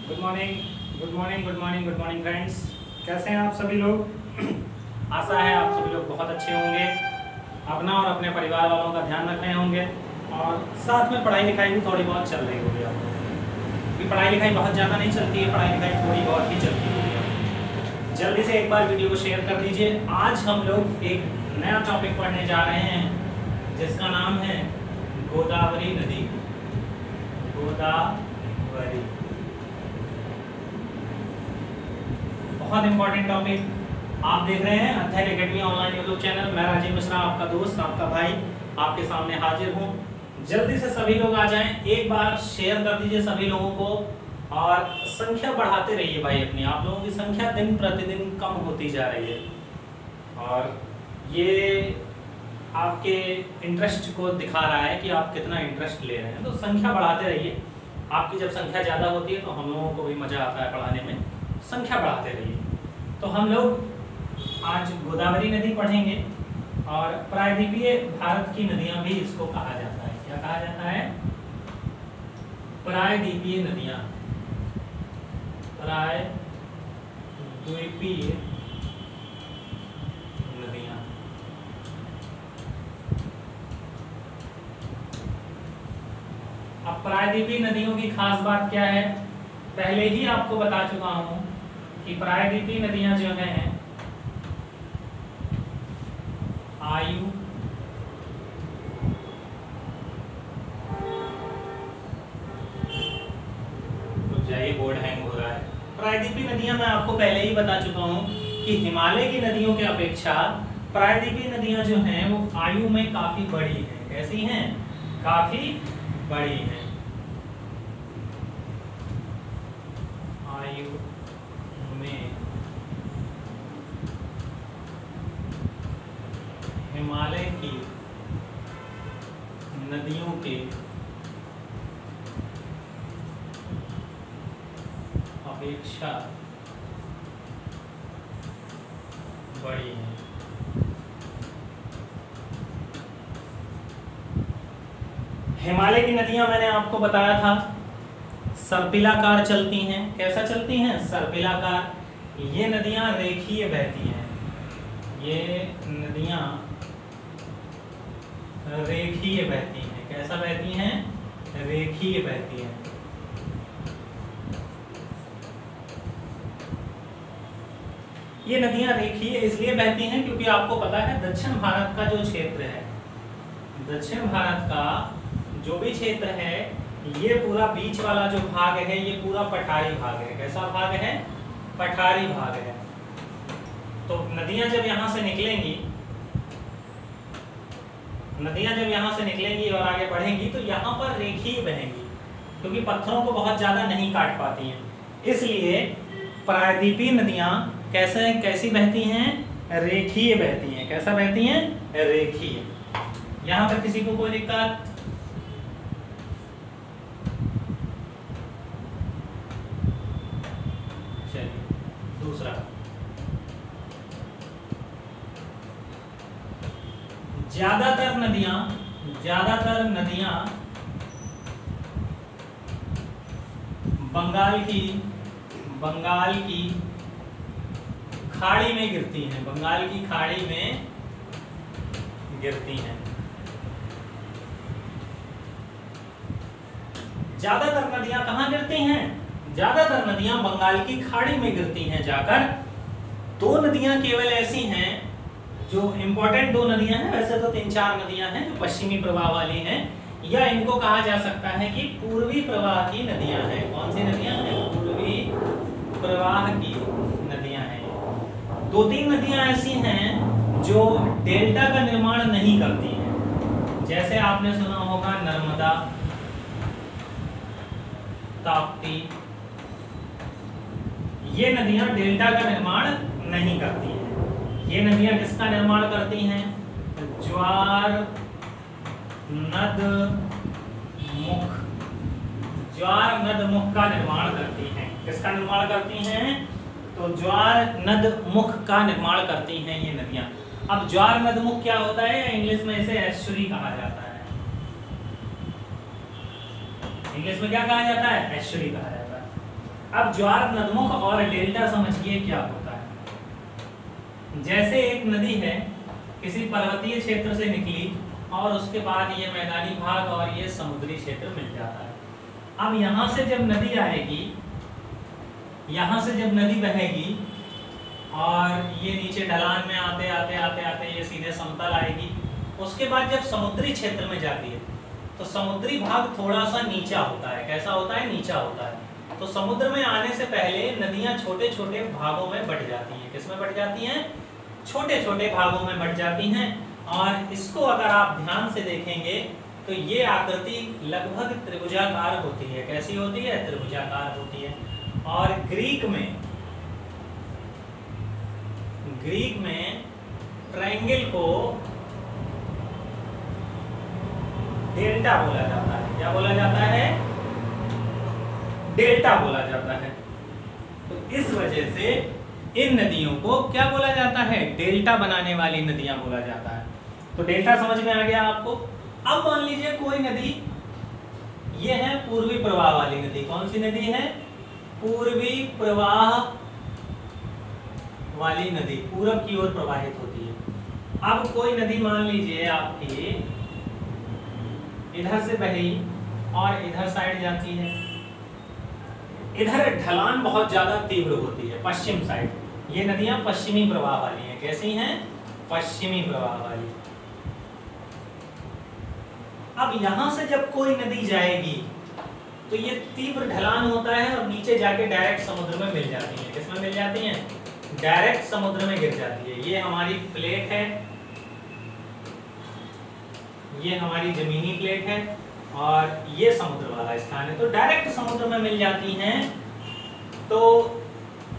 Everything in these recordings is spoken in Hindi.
Good morning, good morning, good morning, good morning friends. कैसे हैं आप सभी लोग? आशा है आप सभी लोग बहुत अच्छे होंगे, अपना और अपने परिवार वालों का ध्यान रख रहे होंगे और साथ में पढ़ाई लिखाई भी थोड़ी बहुत चल रही होगी आप लोगों की। पढ़ाई लिखाई बहुत ज़्यादा नहीं चलती है, पढ़ाई लिखाई थोड़ी बहुत ही चलती है। जल्दी से एक बार वीडियो को शेयर कर दीजिए। आज हम लोग एक नया टॉपिक पढ़ने जा रहे हैं जिसका नाम है गोदावरी नदी। गोदावरी बहुत इंपॉर्टेंट टॉपिक। आप देख रहे हैं अध्ययन एकेडमी ऑनलाइन यूट्यूब चैनल। मैं राजीव मिश्रा, आपका दोस्त, आपका भाई, आपके सामने हाजिर हूँ। जल्दी से सभी लोग आ जाएं, एक बार शेयर कर दीजिए सभी लोगों को और संख्या बढ़ाते रहिए भाई अपनी। आप लोगों की संख्या दिन प्रतिदिन कम होती जा रही है और ये आपके इंटरेस्ट को दिखा रहा है कि आप कितना इंटरेस्ट ले रहे हैं। तो संख्या बढ़ाते रहिए। आपकी जब संख्या ज़्यादा होती है तो हम लोगों को भी मज़ा आता है पढ़ाने में। संख्या बढ़ाते रहिए। तो हम लोग आज गोदावरी नदी पढ़ेंगे और प्रायद्वीपीय भारत की नदियां भी इसको कहा जाता है। क्या कहा जाता है? प्रायद्वीपीय नदियां। प्रायद्वीपीय नदियां। अब प्रायद्वीपीय नदियों की खास बात क्या है? पहले ही आपको बता चुका हूं कि प्रायद्वीपीय नदियां जो हैं आयु, तो जाइए बोर्ड हैंग हो रहा है। प्रायद्वीपीय नदियां मैं आपको पहले ही बता चुका हूं कि हिमालय की नदियों की अपेक्षा प्रायद्वीपीय नदियां जो हैं वो आयु में काफी बड़ी हैं। कैसी हैं? काफी बड़ी हैं। आयु में हिमालय की नदियों के अपेक्षा बड़ी है। हिमालय की नदियां मैंने आपको बताया था सर्पिलाकार चलती हैं। कैसा चलती हैं? सर्पिलाकार। ये नदियां रेखीय बहती हैं। ये नदियां रेखीय बहती हैं। कैसा बहती हैं? रेखीय बहती हैं। ये नदियां रेखीय इसलिए बहती हैं क्योंकि आपको पता है दक्षिण भारत का जो क्षेत्र है, दक्षिण भारत का जो भी क्षेत्र है, ये पूरा बीच वाला जो भाग है ये पूरा पठारी भाग है। कैसा भाग है? पठारी भाग है। तो नदियां जब यहाँ से निकलेंगी, नदियां जब यहाँ से निकलेंगी और आगे बढ़ेंगी तो यहाँ पर रेखीय बहेंगी क्योंकि पत्थरों को बहुत ज्यादा नहीं काट पाती हैं। इसलिए प्रायद्वीपीय नदियां कैसी बहती हैं? रेखीय बहती हैं। कैसा बहती हैं? रेखीय। यहाँ पर किसी को कोई दिक्कत? चलिए दूसरा, ज्यादातर नदियां बंगाल की खाड़ी में गिरती हैं। बंगाल की खाड़ी में गिरती हैं। ज्यादातर नदियां कहाँ गिरती हैं? ज्यादातर नदियां बंगाल की खाड़ी में गिरती हैं जाकर। दो नदियां केवल ऐसी हैं जो इंपॉर्टेंट, दो नदियां हैं, वैसे तो 3-4 नदियां हैं जो पश्चिमी प्रवाह वाली हैं, या इनको कहा जा सकता है कि पूर्वी प्रवाह की नदियां हैं। कौन सी नदियां हैं? पूर्वी प्रवाह की नदियां हैं। 2-3 नदियां ऐसी हैं जो डेल्टा का निर्माण नहीं करती हैं। जैसे आपने सुना होगा नर्मदा, ताप्ती। ये नदियां डेल्टा का निर्माण नहीं करती हैं। ये नदियां किसका निर्माण करती हैं? ज्वार नद मुख। ज्वार नद मुख का निर्माण करती हैं। किसका निर्माण करती हैं? तो ज्वार नद मुख का निर्माण करती हैं ये नदियां। अब ज्वार नद मुख क्या होता है? इंग्लिश में इसे एस्चुरी कहा जाता है। इंग्लिश में क्या कहा जाता है? एस्चुरी कहा जाता है। अब ज्वार नदमुख और डेल्टा समझिए क्या होता है। जैसे एक नदी है, किसी पर्वतीय क्षेत्र से निकली और उसके बाद ये मैदानी भाग और ये समुद्री क्षेत्र मिल जाता है। अब यहाँ से जब नदी आएगी, यहाँ से जब नदी बहेगी और ये नीचे ढलान में आते आते आते आते ये सीधे समतल आएगी, उसके बाद जब समुद्री क्षेत्र में जाती है तो समुद्री भाग थोड़ा सा नीचा होता है। कैसा होता है? नीचा होता है। तो समुद्र में आने से पहले नदियाँ छोटे छोटे भागों में बट जाती हैं। किस में बट जाती हैं? छोटे छोटे भागों में बट जाती हैं। और इसको अगर आप ध्यान से देखेंगे तो ये आकृति लगभग त्रिभुजाकार होती है। कैसी होती है? त्रिभुजाकार होती है। और ग्रीक में ट्रायंगल को डेल्टा बोला जाता है। क्या बोला जाता है? डेल्टा बोला जाता है। तो इस वजह से इन नदियों को क्या बोला जाता है? डेल्टा बनाने वाली नदियां बोला जाता है। तो डेल्टा समझ में आ गया आपको। अब मान लीजिए कोई नदी, ये है पूर्वी प्रवाह वाली नदी। कौन सी नदी है? पूर्वी प्रवाह वाली नदी, पूरब की ओर प्रवाहित होती है। अब कोई नदी मान लीजिए आपकी इधर से बही और इधर साइड जाती है। इधर ढलान बहुत ज्यादा तीव्र होती है, पश्चिम साइड। ये नदियां पश्चिमी प्रवाह वाली हैं। कैसी हैं? पश्चिमी प्रवाह वाली। अब यहां से जब कोई नदी जाएगी तो ये तीव्र ढलान होता है और नीचे जाके डायरेक्ट समुद्र में मिल जाती है। किसमें मिल जाती हैं? डायरेक्ट समुद्र में गिर जाती है। ये हमारी प्लेट है, ये हमारी जमीनी प्लेट है और ये समुद्र वाला स्थान है। तो डायरेक्ट समुद्र में मिल जाती हैं। तो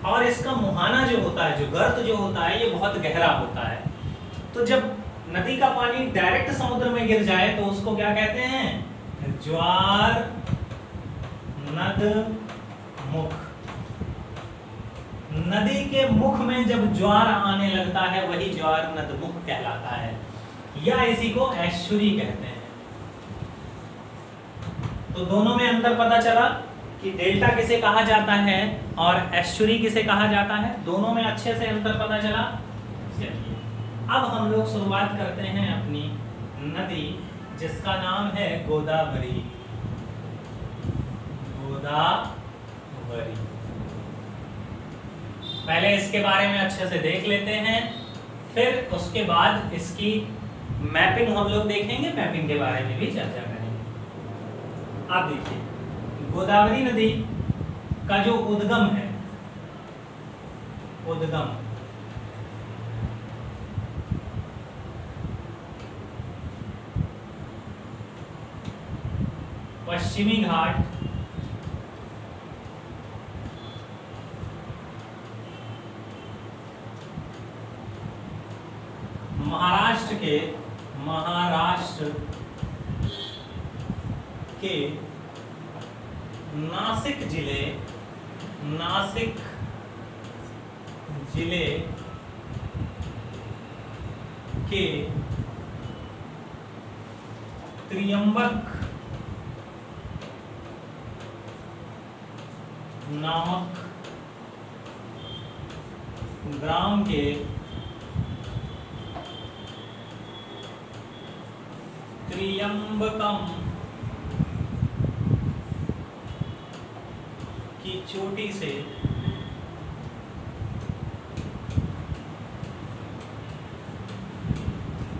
और इसका मुहाना जो होता है, जो गर्त जो होता है, ये बहुत गहरा होता है। तो जब नदी का पानी डायरेक्ट समुद्र में गिर जाए तो उसको क्या कहते हैं? ज्वार नदमुख। नदी के मुख में जब ज्वार आने लगता है वही ज्वार नदमुख कहलाता है, या इसी को एस्चुरी कहते हैं। तो दोनों में अंतर पता चला कि डेल्टा किसे कहा जाता है और एस्चुरी किसे कहा जाता है। दोनों में अच्छे से अंतर पता चला। चलिए अब हम लोग शुरुआत करते हैं अपनी नदी, जिसका नाम है गोदावरी। गोदावरी। पहले इसके बारे में अच्छे से देख लेते हैं, फिर उसके बाद इसकी मैपिंग हम लोग देखेंगे, मैपिंग के बारे में भी चर्चा करेंगे। आप देखिए, गोदावरी नदी का जो उद्गम है, उद्गम पश्चिमी घाट महाराष्ट्र के नासिक जिले के त्रियंबक नामक ग्राम के त्रियंबकम की चोटी से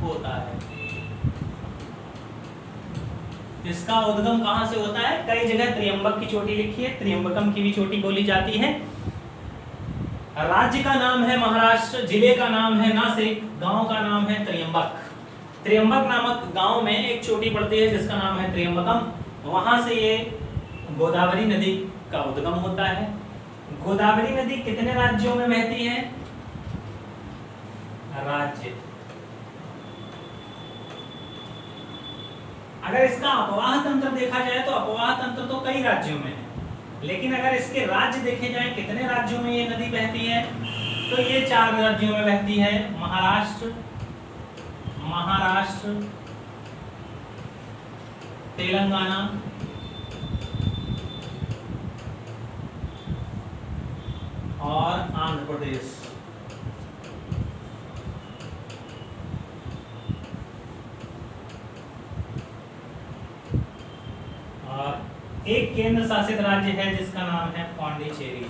होता है। इसका उद्गम कहां से होता है? कई जगह त्रियंबक की चोटी लिखी है, त्रियंबकम की भी चोटी बोली जाती है। राज्य का नाम है महाराष्ट्र, जिले का नाम है नासिक, गांव का नाम है त्रियंबक। त्रियंबक नामक गांव में एक चोटी पड़ती है जिसका नाम है त्रियंबकम। वहां से ये गोदावरी नदी का उद्गम होता है। गोदावरी नदी कितने राज्यों में बहती है? राज्य। अगर इसका अपवाह तंत्र देखा जाए तो अपवाह तंत्र तो कई राज्यों में है, लेकिन अगर इसके राज्य देखे जाए कितने राज्यों में ये नदी बहती है, तो ये 4 राज्यों में बहती है। महाराष्ट्र, तेलंगाना, और आंध्र प्रदेश। और एक केंद्र शासित राज्य है जिसका नाम है पौंडीचेरी।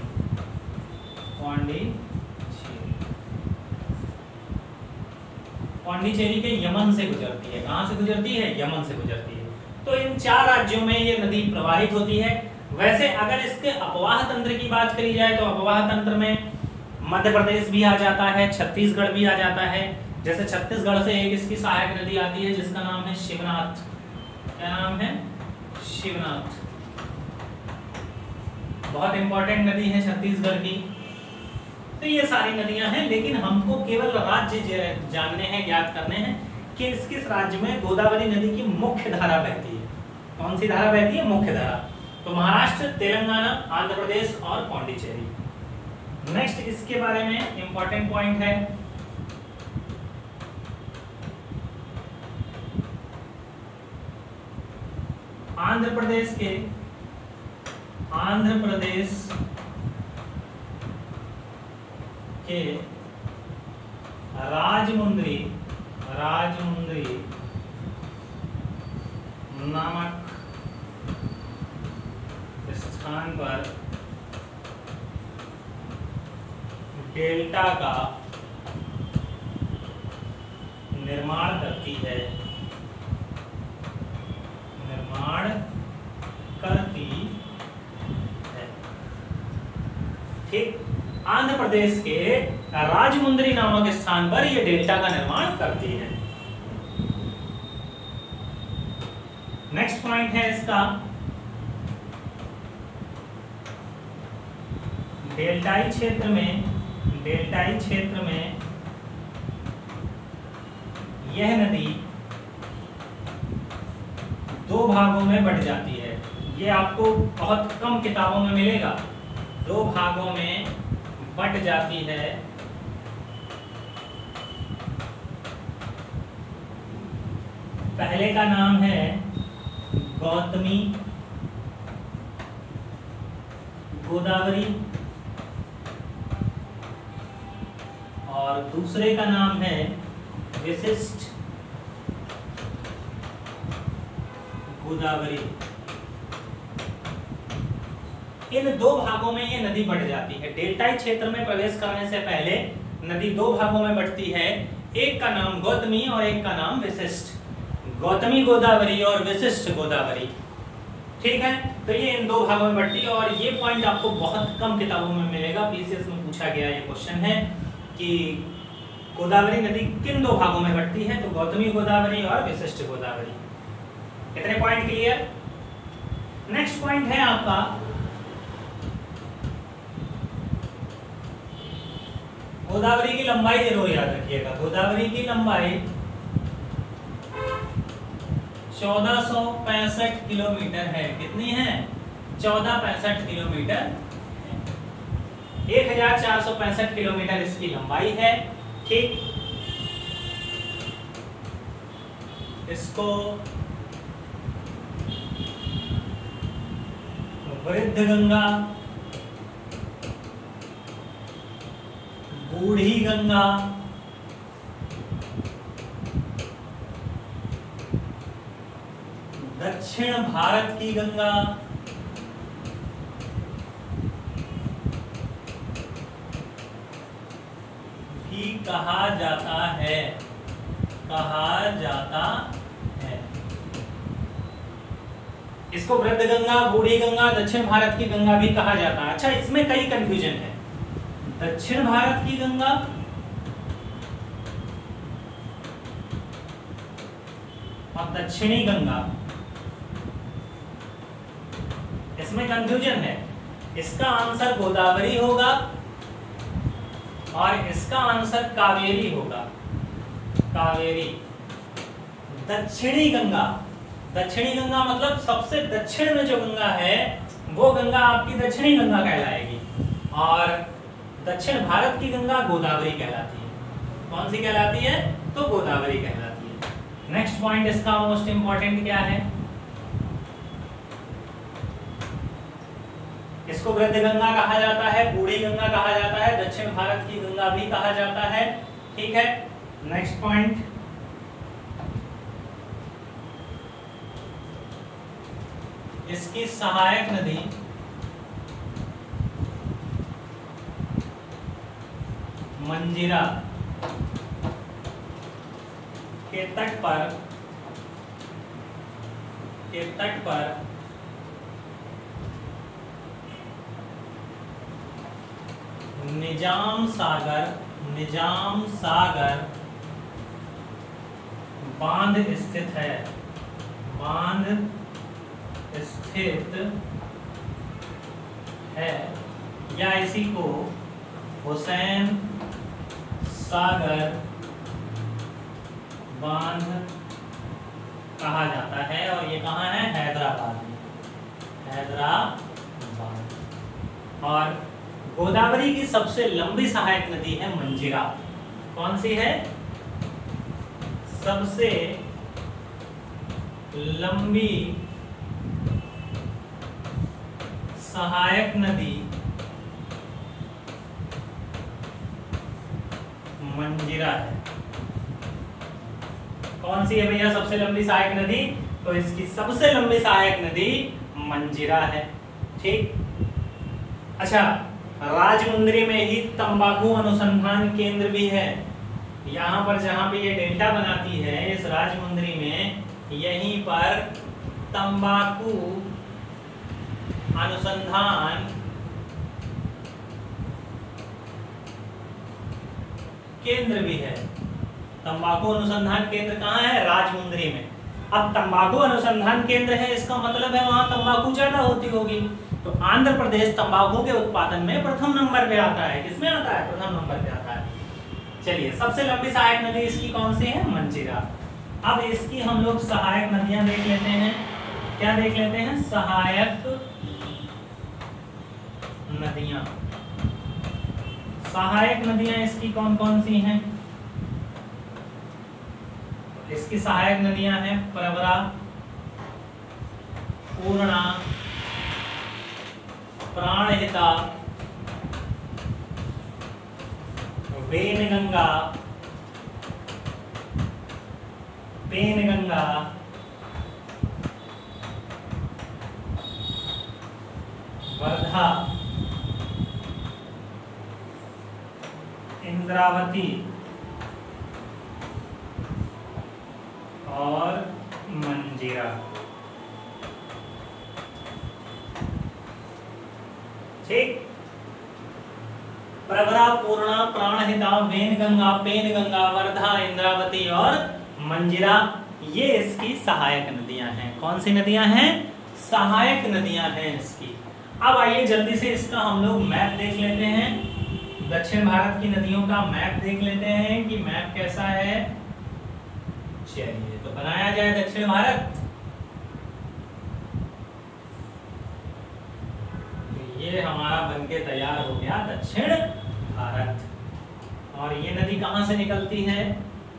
पौंडीचेरी के यमन से गुजरती है। कहां से गुजरती है? यमन से गुजरती है। तो इन 4 राज्यों में ये नदी प्रवाहित होती है। वैसे अगर इसके अपवाह तंत्र की बात करी जाए तो अपवाह तंत्र में मध्य प्रदेश भी आ जाता है, छत्तीसगढ़ भी आ जाता है। जैसे छत्तीसगढ़ से एक इसकी सहायक नदी आती है जिसका नाम है शिवनाथ। क्या नाम है? शिवनाथ। बहुत इंपॉर्टेंट नदी है छत्तीसगढ़ की। तो ये सारी नदियां हैं, लेकिन हमको केवल राज्य जानने हैं, ज्ञात करने हैं कि किस राज्य में गोदावरी नदी की मुख्य धारा बहती है। कौन सी धारा बहती है? मुख्य धारा। तो महाराष्ट्र, तेलंगाना, आंध्र प्रदेश और पौंडीचेरी। नेक्स्ट इसके बारे में इंपॉर्टेंट पॉइंट है, आंध्र प्रदेश के राजमुंद्री नामक स्थान पर डेल्टा का निर्माण करती है। ठीक, आंध्र प्रदेश के राजमुंद्री नामक स्थान पर यह डेल्टा का निर्माण करती है। नेक्स्ट पॉइंट है इसका, डेल्टाई क्षेत्र में यह नदी 2 भागों में बट जाती है। ये आपको बहुत कम किताबों में मिलेगा। 2 भागों में बट जाती है। पहले का नाम है गौतमी गोदावरी और दूसरे का नाम है विशिष्ट गोदावरी। इन 2 भागों में ये नदी बढ़ जाती है। डेल्टाई क्षेत्र में प्रवेश करने से पहले नदी 2 भागों में बढ़ती है। एक का नाम गौतमी और एक का नाम विशिष्ट। गौतमी गोदावरी और विशिष्ट गोदावरी। ठीक है, तो ये इन 2 भागों में बढ़ती है और ये पॉइंट आपको बहुत कम किताबों में मिलेगा। पीसीएस में पूछा गया ये क्वेश्चन है कि गोदावरी नदी किन 2 भागों में बढ़ती है, तो गौतमी गोदावरी और विशिष्ट गोदावरी। इतने पॉइंट क्लियर। नेक्स्ट पॉइंट है आपका गोदावरी की लंबाई जरूर याद रखिएगा। गोदावरी की लंबाई 1465 किलोमीटर है। कितनी है? 1465 किलोमीटर। 1465 किलोमीटर इसकी लंबाई है। ठीक, इसको वृद्ध गंगा, बूढ़ी गंगा, दक्षिण भारत की गंगा, भी कहा जाता है। इसको वृद्ध गंगा, बूढ़ी गंगा, दक्षिण भारत की गंगा भी कहा जाता है। अच्छा, इसमें कई कंफ्यूजन है। दक्षिण भारत की गंगा और दक्षिणी गंगा, इसमें कंफ्यूजन है। इसका आंसर गोदावरी होगा और इसका आंसर कावेरी होगा। कावेरी। दक्षिणी गंगा मतलब सबसे दक्षिण में जो गंगा है वो गंगा आपकी दक्षिणी गंगा कहलाएगी और दक्षिण भारत की गंगा गोदावरी कहलाती है। कौन सी कहलाती है? तो गोदावरी कहलाती है। नेक्स्ट पॉइंट इसका मोस्ट इंपॉर्टेंट क्या है? इसको वृद्ध गंगा कहा जाता है, बूढ़ी गंगा कहा जाता है, दक्षिण भारत की गंगा भी कहा जाता है। ठीक है, नेक्स्ट पॉइंट, इसकी सहायक नदी मंजीरा के तट पर निजाम सागर बांध स्थित है, या इसी को हुसैन सागर बांध कहा जाता है, और ये कहाँ है? हैदराबाद में, और गोदावरी की सबसे लंबी सहायक नदी है मंजीरा। कौन सी है? सबसे लंबी सहायक नदी मंजीरा है। कौन सी है भैया सबसे लंबी सहायक नदी? तो इसकी सबसे लंबी सहायक नदी मंजीरा है। ठीक, अच्छा, राजमुंदरी में ही तंबाकू अनुसंधान केंद्र भी है। यहाँ पर जहाँ पे ये डेल्टा बनाती है, इस राजमुंदरी में, यहीं पर तंबाकू अनुसंधान केंद्र भी है। तंबाकू अनुसंधान केंद्र कहाँ है? राजमुंदरी में। अब तंबाकू अनुसंधान केंद्र है, इसका मतलब है वहां तंबाकू ज्यादा होती होगी, तो आंध्र प्रदेश तंबाकू के उत्पादन में प्रथम नंबर पे आता है। किसमें आता है? प्रथम नंबर पे आता है। चलिए, सबसे लंबी सहायक नदी इसकी कौन सी है? मंजीरा। अब इसकी हम लोग सहायक नदियां देख लेते हैं। क्या देख लेते हैं? सहायक नदियां। सहायक नदियां इसकी कौन कौन सी हैं? इसकी सहायक नदियां हैं प्रवरा, पूर्णा, प्राणहिता, वेनगंगा, पेनगंगा, वर्धा, इंद्रावती और मंजीरा। ठीक, प्रवरा, पूर्णा, प्राणहिता, वेनगंगा, पेनगंगा, वर्धा, इंद्रावती और मंजीरा, ये इसकी सहायक नदियां हैं। कौन सी नदियां हैं? सहायक नदियां हैं इसकी। अब आइए जल्दी से इसका हम लोग मैप देख लेते हैं। दक्षिण भारत की नदियों का मैप देख लेते हैं कि मैप कैसा है। चलिए, तो बनाया जाए दक्षिण भारत। तो ये हमारा बनके तैयार हो गया दक्षिण भारत। और ये नदी कहाँ से निकलती है?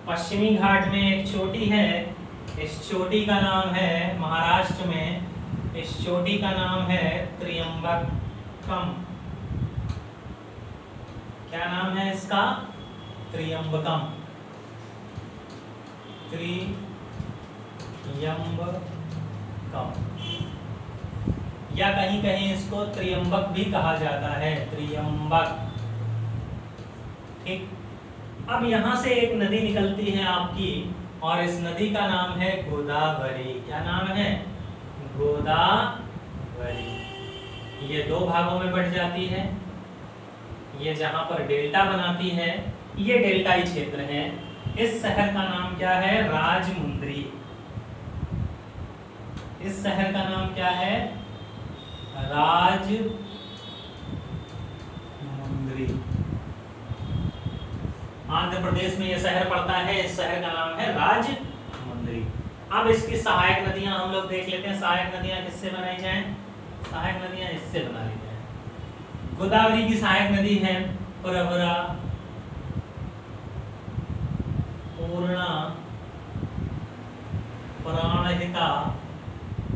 पश्चिमी घाट में एक चोटी है, इस चोटी का नाम है, महाराष्ट्र में, इस चोटी का नाम है त्रियंबकम। क्या नाम है इसका? त्रियंबकम। या कहीं कहीं इसको त्रियंबक भी कहा जाता है, त्रियंबक। ठीक, अब यहां से एक नदी निकलती है आपकी, और इस नदी का नाम है गोदावरी। क्या नाम है? गोदावरी। ये दो भागों में बढ़ जाती है। ये जहां पर डेल्टा बनाती है, ये डेल्टाई क्षेत्र है। इस शहर का नाम क्या है? राजमुंदरी। इस शहर का नाम क्या है? राजमुंदरी। आंध्र प्रदेश में यह शहर पड़ता है, इस शहर का नाम है राजमुंदरी। अब इसकी सहायक नदियां हम लोग देख लेते हैं। सहायक नदियां किससे बनाई जाएं? सहायक नदियां इससे बना ली जाए। गोदावरी की सहायक नदी है प्रवरा, पूर्णा, प्राणहिता।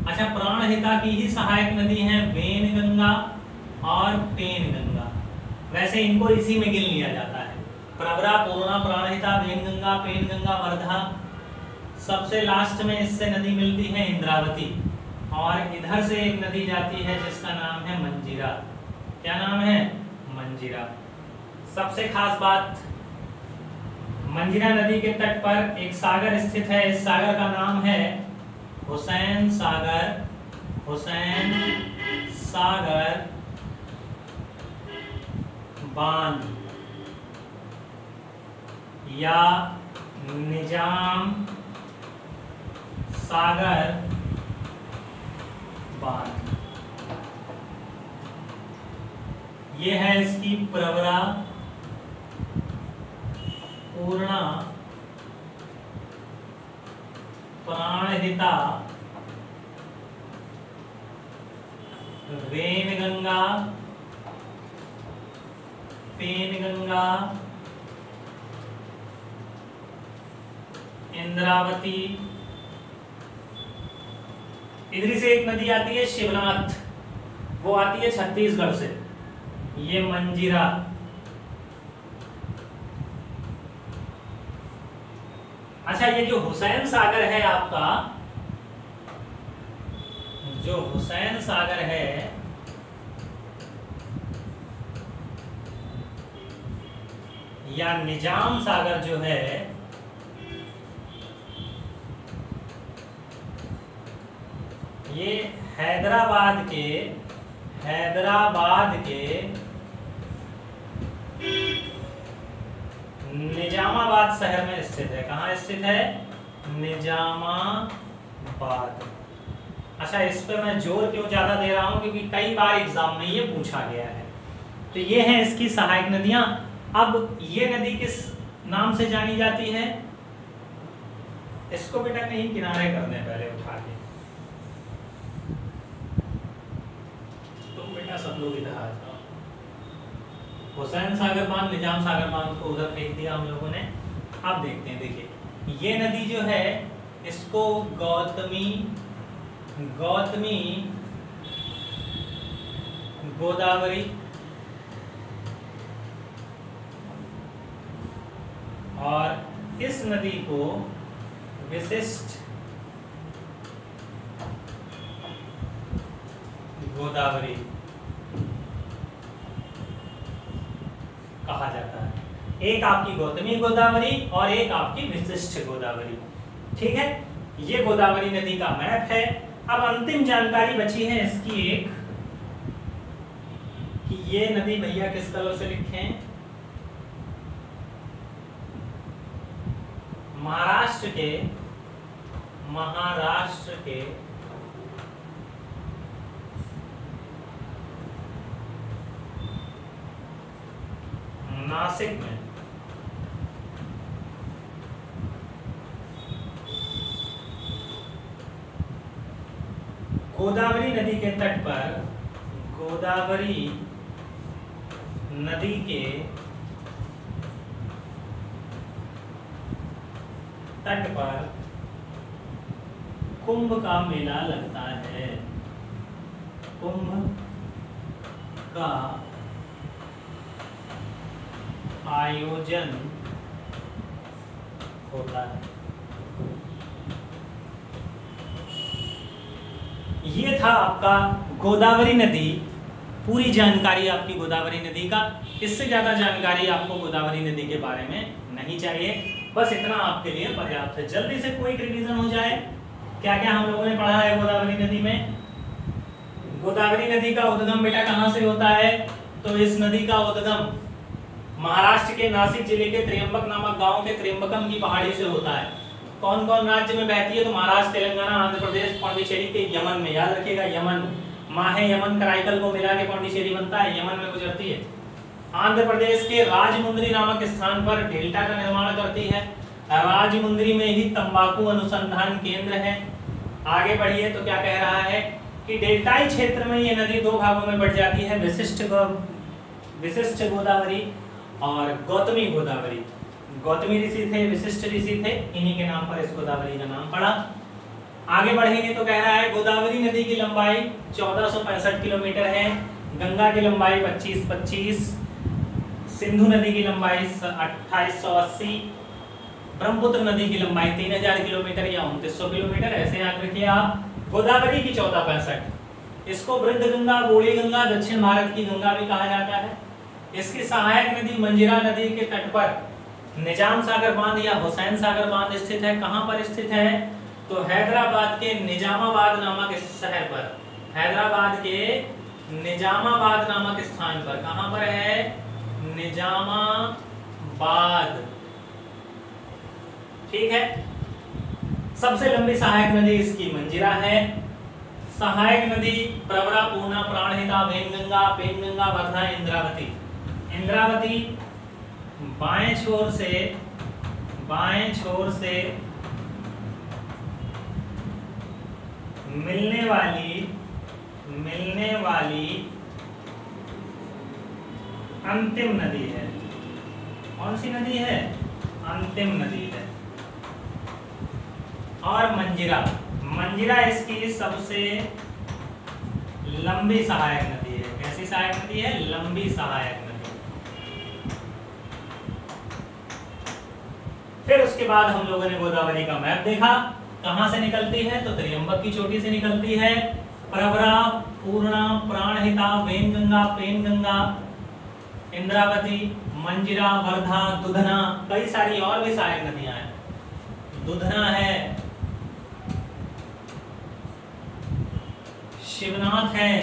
अच्छा, प्राणहिता की ही सहायक नदी है वेनगंगा और पेनगंगा। वैसे इनको इसी में गिन लिया जाता है, प्रवरा, पूर्णा, प्राणहिता, वेनगंगा, पेनगंगा, वर्धा। सबसे लास्ट में इससे नदी मिलती है इंद्रावती, और इधर से एक नदी जाती है जिसका नाम है मंजीरा। क्या नाम है? मंजीरा। सबसे खास बात, मंजीरा नदी के तट पर एक सागर स्थित है। इस सागर का नाम है हुसैन सागर। हुसैन सागर बांध या निजाम सागर बांध। ये है इसकी प्रवरा, पूर्णा, प्राणहिता, वेनगंगा, पेनगंगा, इंद्रावती। इधर से एक नदी आती है शिवनाथ, वो आती है छत्तीसगढ़ से। ये मंजीरा। अच्छा, ये जो हुसैन सागर है आपका, जो हुसैन सागर है, या निजाम सागर जो है, ये हैदराबाद के निजामाबाद शहर में स्थित है। कहाँ स्थित है? निजामाबाद। अच्छा, इस पे मैं जोर क्यों ज्यादा दे रहा हूँ, क्योंकि कई बार एग्जाम में ये पूछा गया है। तो ये है इसकी सहायक नदियां। अब ये नदी किस नाम से जानी जाती है? इसको बेटा कहीं किनारे करने पहले उठा के, तुम बेटा सब लोग इधर आ जाओ। हुसैन सागर बांध, निजाम सागर बांध को उधर फेंक दिया हम लोगों ने। अब देखते हैं, देखिए ये नदी जो है इसको गौतमी गोदावरी और इस नदी को विशिष्ट गोदावरी कहा जाता है। एक आपकी गौतमी गोदावरी और एक आपकी विशिष्ट गोदावरी। ठीक है, ये गोदावरी नदी का मैप है। अब अंतिम जानकारी बची है इसकी एक, कि ये नदी भैया किस कलर से लिखें? महाराष्ट्र के नासिक में गोदावरी नदी के तट पर, गोदावरी नदी के तट पर कुंभ का मेला लगता है। कुंभ का आयोजन होता है। ये था आपका गोदावरी नदी, पूरी जानकारी आपकी गोदावरी नदी का। इससे ज्यादा जानकारी आपको गोदावरी नदी के बारे में नहीं चाहिए, बस इतना आपके लिए पर्याप्त है। जल्दी से कोई रिवीजन हो जाए, क्या क्या हम लोगों ने पढ़ा है गोदावरी नदी में। गोदावरी नदी का उद्गम बेटा कहाँ से होता है? तो इस नदी का उद्गम महाराष्ट्र के नासिक जिले के त्र्यंबक नामक गांव के त्र्यंबकम की पहाड़ी से होता है। कौन कौन राज्य में बहती है? तो महाराष्ट्र, तेलंगाना, आंध्र प्रदेश, पांडिचेरी के यमन में। याद रखिएगा, यमन, माहे यमन कराइकल को मिला के पांडिचेरी बनता है, यमन में गुजरती है। आंध्र प्रदेश के राजमुंद्री नामक स्थान पर डेल्टा का निर्माण करती है। राजमुंद्री में ही तंबाकू अनुसंधान केंद्र है। आगे बढ़िए तो क्या कह रहा है कि डेल्टाई क्षेत्र में ये नदी दो भागों में बढ़ जाती है, विशिष्ट गोदावरी और गौतमी गोदावरी। गौतमी ऋषि थे, विशिष्ट ऋषि थे, इन्हीं के नाम पर इस गोदावरी का नाम पड़ा। आगे बढ़ेंगे तो कह रहा है गोदावरी नदी की लंबाई 1465 किलोमीटर है। गंगा की लंबाई 2525, सिंधु नदी की लंबाई 2880, ब्रह्मपुत्र नदी की लंबाई 3000 किलोमीटर या 2900 किलोमीटर, ऐसे याद रखिए आप। गोदावरी की 1465, इसको वृद्ध गंगा, बूढ़ी गंगा, दक्षिण भारत की गंगा भी कहा जाता है। इसकी सहायक नदी मंजीरा नदी के तट पर निजाम सागर बांध या हुसैन सागर बांध स्थित है। कहां पर स्थित है? तो हैदराबाद के निजामाबाद नामक शहर पर, हैदराबाद के निजामाबाद नामक स्थान पर। कहां पर है? निजामाबाद। ठीक है। सबसे लंबी सहायक नदी इसकी मंजीरा है। सहायक नदी प्रवरा, पूर्णा, प्राणहिता, वेनगंगा, पेनगंगा, वर्धा, इंद्रावती। इंद्रावती बाएं छोर से मिलने वाली अंतिम नदी है। कौन सी नदी है? अंतिम नदी है। और मंजीरा इसकी सबसे लंबी सहायक नदी है। कैसी सहायक नदी है? लंबी सहायक नदी। फिर उसके बाद हम लोगों ने गोदावरी का मैप देखा। कहां से निकलती है? तो त्रियंबक की चोटी से निकलती है। प्रवरा, पूर्णा, प्राणहिता, वेनगंगा, पेनगंगा, इंद्रावती, मंजीरा, वर्धा, दुधना, कई सारी और भी सहायक नदियां हैं। दुधना है, शिवनाथ है,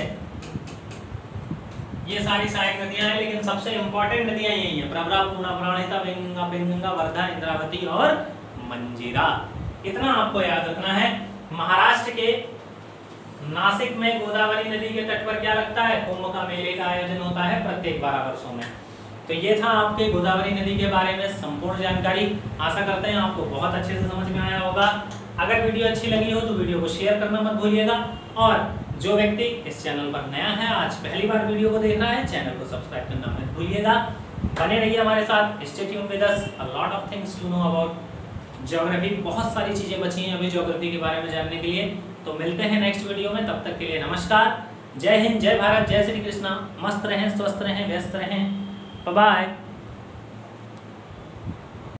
ये सारी सहायक नदियां हैं। लेकिन सबसे इंपॉर्टेंट नदियां यही हैं: प्रवरा, पूर्णा, प्राणहिता, वेनगंगा, पेनगंगा, वर्धा, इंद्रावती और मंजीरा। इतना आपको याद रखना है। महाराष्ट्र के नासिक में गोदावरी नदी के तट पर क्या लगता है? कुंभ का मेले का आयोजन होता है प्रत्येक 12 वर्षों में। तो ये था आपके गोदावरी नदी के बारे में संपूर्ण जानकारी। आशा करते हैं आपको बहुत अच्छे से समझ में आया होगा। अगर वीडियो अच्छी लगी हो तो वीडियो को शेयर करना मत भूलिएगा। और जो व्यक्ति इस चैनल पर नया है, आज पहली बार वीडियो को देख रहा है, चैनल को सब्सक्राइब करना मत भूलिएगा। बने रहिए हमारे साथ। Stay tuned with us, a lot of things to know about geography. बहुत सारी चीजें बची हैं अभी ज्योग्राफी के बारे में जानने के लिए। तो मिलते हैं नेक्स्ट वीडियो में, तब तक के लिए नमस्कार। जय हिंद, जय भारत, जय श्री कृष्णा। मस्त रहें, स्वस्थ रहें, व्यस्त रहें। Bye bye.